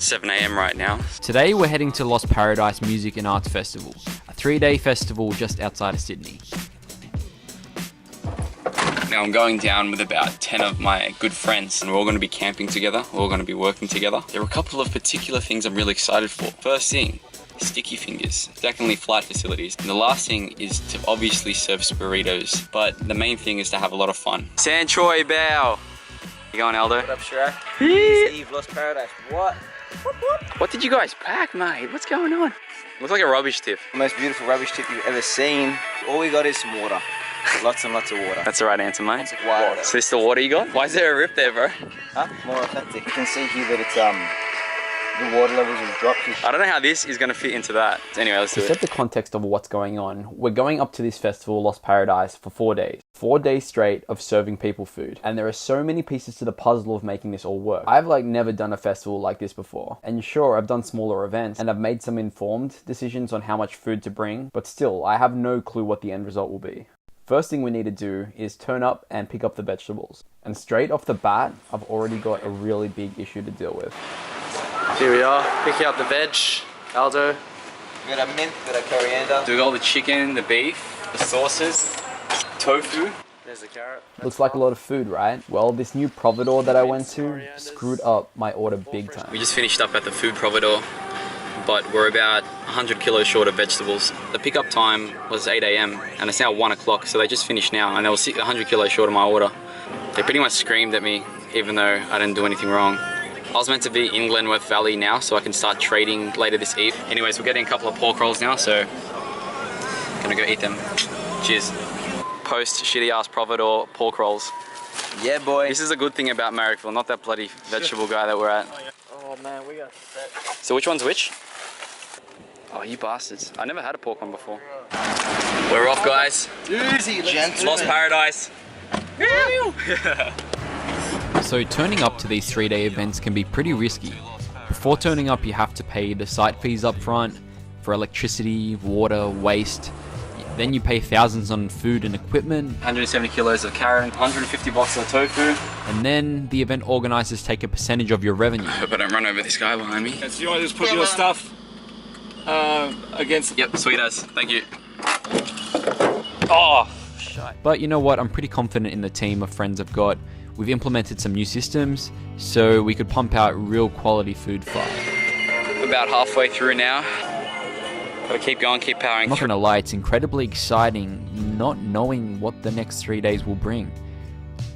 7 a.m. right now. Today we're heading to Lost Paradise Music and Arts Festival, a 3-day festival just outside of Sydney. Now I'm going down with about 10 of my good friends and we're all going to be camping together, we're all going to be working together. There are a couple of particular things I'm really excited for. First thing, sticky fingers. Secondly, flight facilities. And the last thing is to obviously serve Spurritos, but the main thing is to have a lot of fun. San Troy bow! You going, Aldo? What up, Shrek? Steve, Lost Paradise. What? What did you guys pack, mate? What's going on? Looks like a rubbish tip. The most beautiful rubbish tip you've ever seen. All we got is some water. Lots and lots of water. That's the right answer, mate. Water. So this is the water you got? Why is there a rip there, bro? Huh? More authentic. You can see here that it's the water levels have dropped. I don't know how this is going to fit into that. Anyway, let's do To it. set the context of what's going on, we're going up to this festival, Lost Paradise, for 4 days. 4 days straight of serving people food. And there are so many pieces to the puzzle of making this all work. I've never done a festival like this before. And sure, I've done smaller events and I've made some informed decisions on how much food to bring, but still, I have no clue what the end result will be. First thing we need to do is turn up and pick up the vegetables. And straight off the bat, I've already got a really big issue to deal with. Here we are, picking up the veg, Aldo. We got a mint, we got a coriander. Do we got all the chicken, the beef, the sauces, tofu. There's the carrot. Looks like a lot of food, right? Well, this new providor that I went to screwed up my order big time. We just finished up at the food providor, but we're about 100 kilos short of vegetables. The pickup time was 8 a.m. and it's now 1 o'clock, so they just finished now and they were 100 kilos short of my order. They pretty much screamed at me, even though I didn't do anything wrong. I was meant to be in Glenworth Valley now, so I can start trading later this eve. Anyways, we're getting a couple of pork rolls now, so gonna go eat them. Cheers. Post shitty ass providor pork rolls. Yeah, boy. This is a good thing about Marrickville, not that bloody vegetable guy that we're at. Oh man, we got set. So which one's which? Oh, you bastards. I never had a pork one before. We're off, guys. Easy, gentlemen. Lost Paradise. So turning up to these 3-day events can be pretty risky. Before turning up, you have to pay the site fees up front for electricity, water, waste. Then you pay thousands on food and equipment. 170 kilos of carrot, 150 boxes of tofu. And then the event organizers take a percentage of your revenue. Hope I don't run over this guy behind me. So you want to just put your stuff against... Yep, sweet as. Thank you. Oh, shite. But you know what? I'm pretty confident in the team of friends I've got. We've implemented some new systems so we could pump out real quality food fast. About halfway through now. Gotta keep going, keep powering I'm not through. gonna lie, it's incredibly exciting not knowing what the next 3 days will bring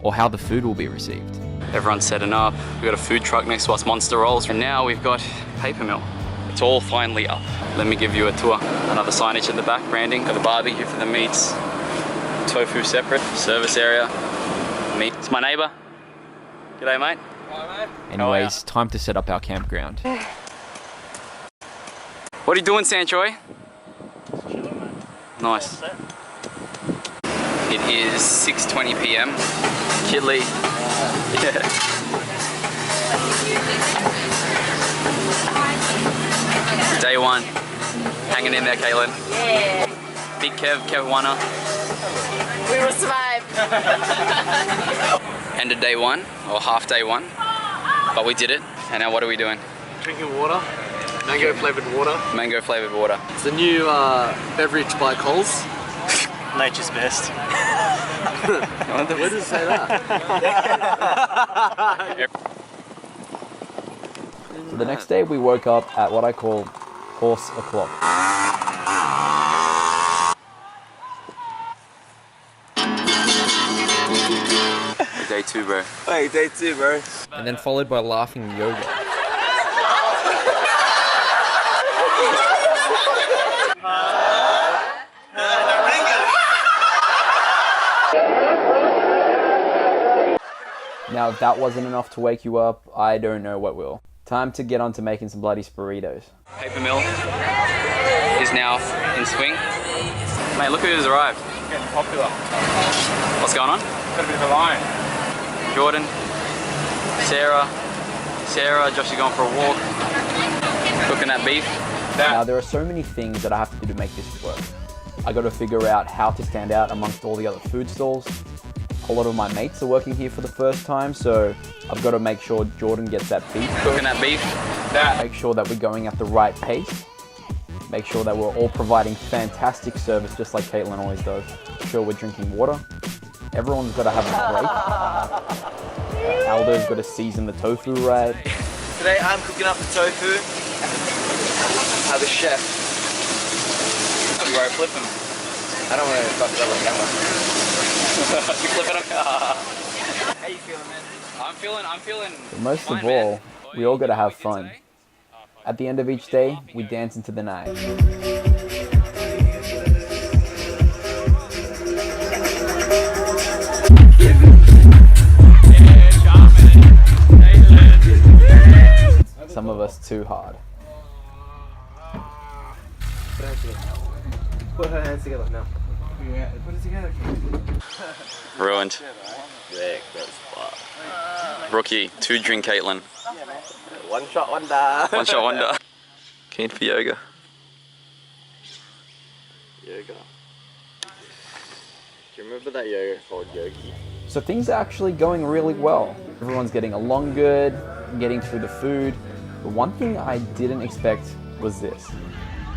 or how the food will be received. Everyone's setting up. We've got a food truck next to us, Monster Rolls. And now we've got PaperMill. It's all finally up. Let me give you a tour. Another signage at the back, branding. Got the barbecue for the meats. Tofu separate. Service area. Meat. It's my neighbor. G'day, mate. Hi, mate. Anyways, time to set up our campground. What are you doing, Santroy? Nice. It is 6:20 p.m. Chilly. Yeah. Day one. Hanging in there, Caitlin. Yeah, Big Kev, Kev1er. we will survive. End of day one, or half day one. But we did it. And now what are we doing? Drinking water. Mango flavoured water. Mango flavored water. It's a new beverage by Coles. Nature's best. Where does it say that? So the next day we woke up at what I call horse o'clock. Day two, bro. Hey, day 2, bro. And then followed by laughing yoga. Now, if that wasn't enough to wake you up, I don't know what will. Time to get on to making some bloody Spurritos. PaperMill is now in swing. Mate, look who's arrived. Getting popular. What's going on? Got a bit of a line. Jordan, Sarah, Josh is going for a walk. Cooking that beef. Now, there are so many things that I have to do to make this work. I got to figure out how to stand out amongst all the other food stalls. A lot of my mates are working here for the first time, so I've got to make sure Jordan gets that beef. Cooking that beef. Make sure that we're going at the right pace. Make sure that we're all providing fantastic service just like Caitlin always does. Make sure we're drinking water. Everyone's got to have a break. Aldo's got to season the tofu right. Today I'm cooking up the tofu. I'm the chef. You gotta flip him. I don't want to fuck it up on camera. You flip it up. How you feeling, man? I'm feeling. But most fine, of all, man. we all got to have Weekend fun. today? At the end of each day, we dance into the night. Some of us too hard. Put her hands together now. Yeah, put it together. Ruined. Rookie, 2 drink Caitlin. One shot wonder. One shot wonder. Keen for yoga. Yoga. Do you remember that yoga called Yogi? So things are actually going really well. Everyone's getting along good, getting through the food. But one thing I didn't expect was this.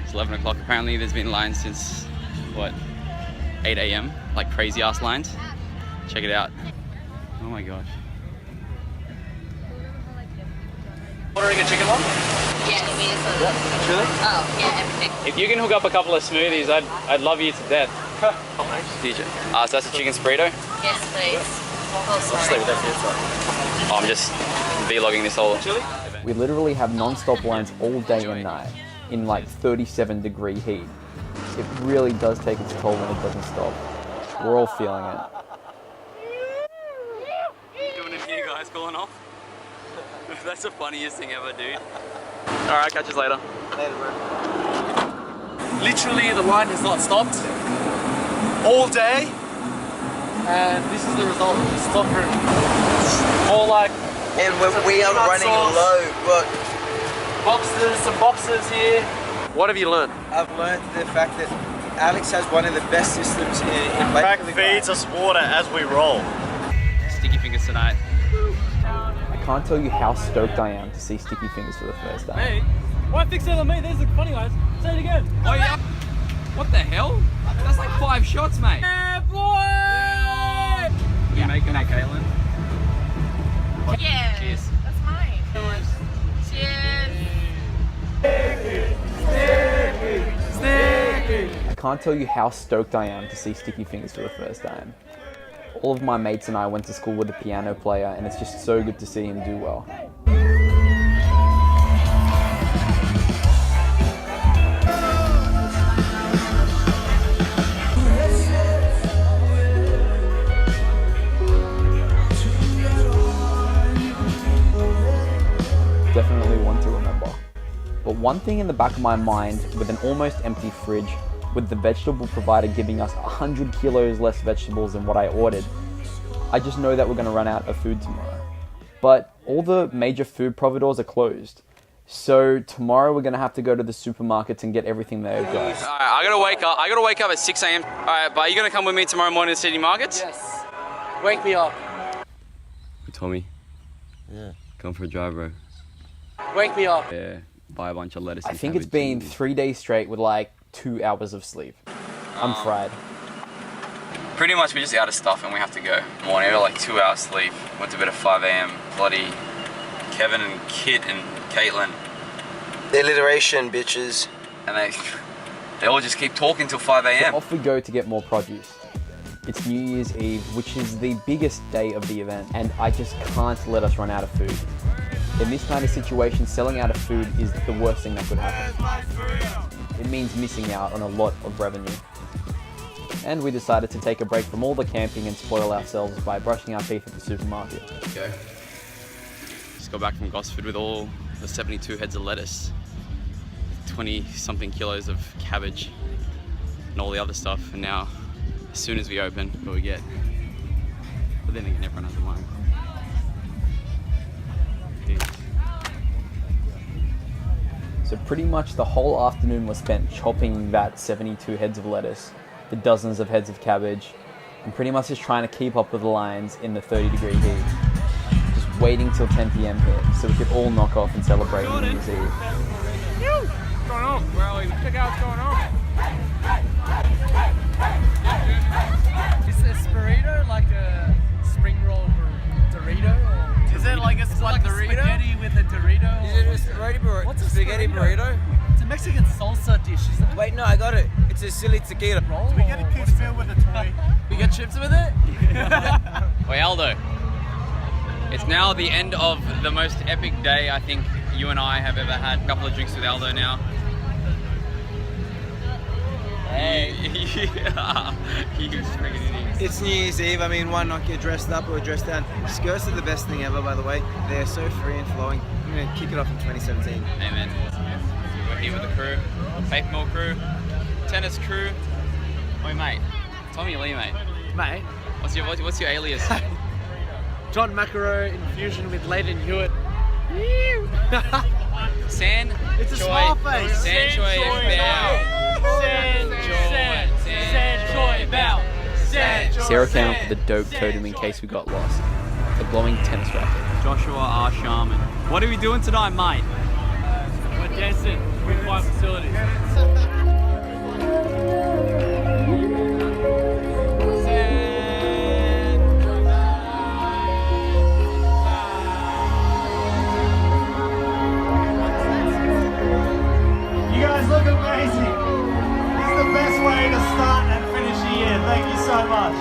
It's 11 o'clock. Apparently there's been lines since, what, 8 a.m. Like crazy ass lines. Check it out. Oh my gosh. Ordering a chicken one? Yeah, it is. Really? Oh, yeah, everything. If you can hook up a couple of smoothies, I'd love you to death. DJ. So that's a chicken Spurrito? Yes, please. Oh, sorry. Oh, I'm just vlogging this whole Chili? We literally have non-stop lines all day and night in like 37-degree heat. It really does take its toll when it doesn't stop. We're all feeling it. Doing it here, guys, calling off. That's the funniest thing ever, dude. Alright, catch us later. Later, bro. Literally, the line has not stopped all day, and this is the result of the stock room. All like, And we are running low. Look, some boxes here. What have you learned? I've learned the fact that Alex has one of the best systems in Crack feeds us water as we roll. Sticky fingers tonight. I can't tell you how stoked I am to see Sticky Fingers for the first time. Hey, why fix it on me? These look funny, guys. Say it again. Oh yeah. What the hell? That's like 5 shots, mate. Yeah, boy! You making that, Caitlin? Yeah. Cheers. That's mine. Cheers. I can't tell you how stoked I am to see Sticky Fingers for the first time. All of my mates and I went to school with a piano player, and it's just so good to see him do well. Definitely one to remember. But one thing in the back of my mind, with an almost empty fridge, with the vegetable provider giving us 100 kilos less vegetables than what I ordered, I just know that we're going to run out of food tomorrow. But all the major food providors are closed. So tomorrow we're going to have to go to the supermarkets and get everything they've got. Alright, I gotta wake up at 6 a.m. Alright, but are you gonna come with me tomorrow morning to City Markets? Yes. Wake me up. Tommy. Yeah. Come for a drive, bro. Wake me up. Yeah. Buy a bunch of lettuce. I and think it's cabbage been and- 3 days straight with like 2 hours of sleep. I'm fried. Pretty much we're just out of stuff and we have to go. Morning, we got like 2 hours sleep. Went to bed at 5 a.m. Bloody Kevin and Kit and Caitlin. the alliteration, bitches. And they all just keep talking till 5 a.m. Off we go to get more produce. It's New Year's Eve, which is the biggest day of the event, and I just can't let us run out of food. In this kind of situation, selling out of food is the worst thing that could happen. It means missing out on a lot of revenue. And we decided to take a break from all the camping and spoil ourselves by brushing our teeth at the supermarket. Go. Just got back from Gosford with all the 72 heads of lettuce, 20 something kilos of cabbage, and all the other stuff. And now, as soon as we open, what we get. But then again, everyone has a wine. So pretty much the whole afternoon was spent chopping that 72 heads of lettuce, the dozens of heads of cabbage, and pretty much just trying to keep up with the lines in the 30-degree heat. Just waiting till 10 p.m. hit so we could all knock off and celebrate New Year's Eve. What's going on? Well, check out what's going on. Is a Spurrito like a spring roll Dorito? Or is it like a spaghetti with a Dorito? Is it a spaghetti burrito? What's a spaghetti burrito? It's a Mexican salsa dish, isn't it? Wait, no, I got it. It's a silly tequila. Roll. Do we get a kid's meal with a toy? We get chips with it? Oi, Aldo. It's now the end of the most epic day I think you and I have ever had. A couple of drinks with Aldo now. Hey. Yeah. Huge freaking innings. It's New Year's Eve. I mean, why not get dressed up or dressed down? Skirts are the best thing ever, by the way. They're so free and flowing. I'm going to kick it off in 2017. Amen. We're here with the crew. PaperMill crew. Tennis crew. Oi, mate. Tommy Lee, mate. Mate. What's your alias? John McEnroe infusion with Leighton Hewitt. San. It's a Choi. small face. San Choi Bao. San Choi Bao. Sarah came up with a dope totem in case we got lost. The glowing tennis racket. Joshua R. Sharman. What are we doing tonight, mate? We're dancing with my facilities. You guys look amazing. This is the best way to start and finish the year. Thank you so much.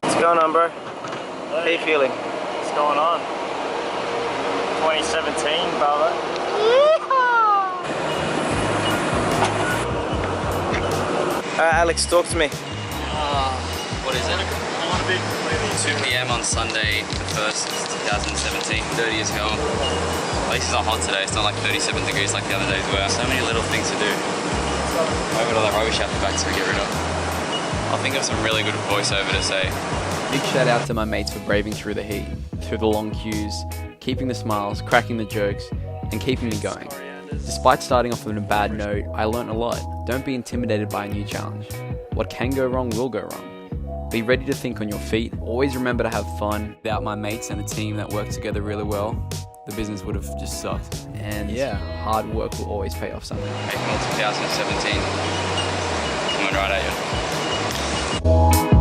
What's going on, bro? How you feeling? What's going on? 2017, brother. Alex, talk to me. What is it? 2 p.m. on Sunday, the 1st, 2017. Dirty as hell. At least it's not hot today. It's not like 37 degrees like the other days were. So many little things to do. I've got all that rubbish out the back to get rid of. I'll think of some really good voiceover to say. Big shout out to my mates for braving through the heat, through the long queues, keeping the smiles, cracking the jokes, and keeping me going. Despite starting off on a bad note, I learnt a lot. Don't be intimidated by a new challenge. What can go wrong will go wrong. Be ready to think on your feet. Always remember to have fun. Without my mates and a team that work together really well, the business would have just sucked. And yeah, hard work will always pay off someday. April 2017. Coming right at you.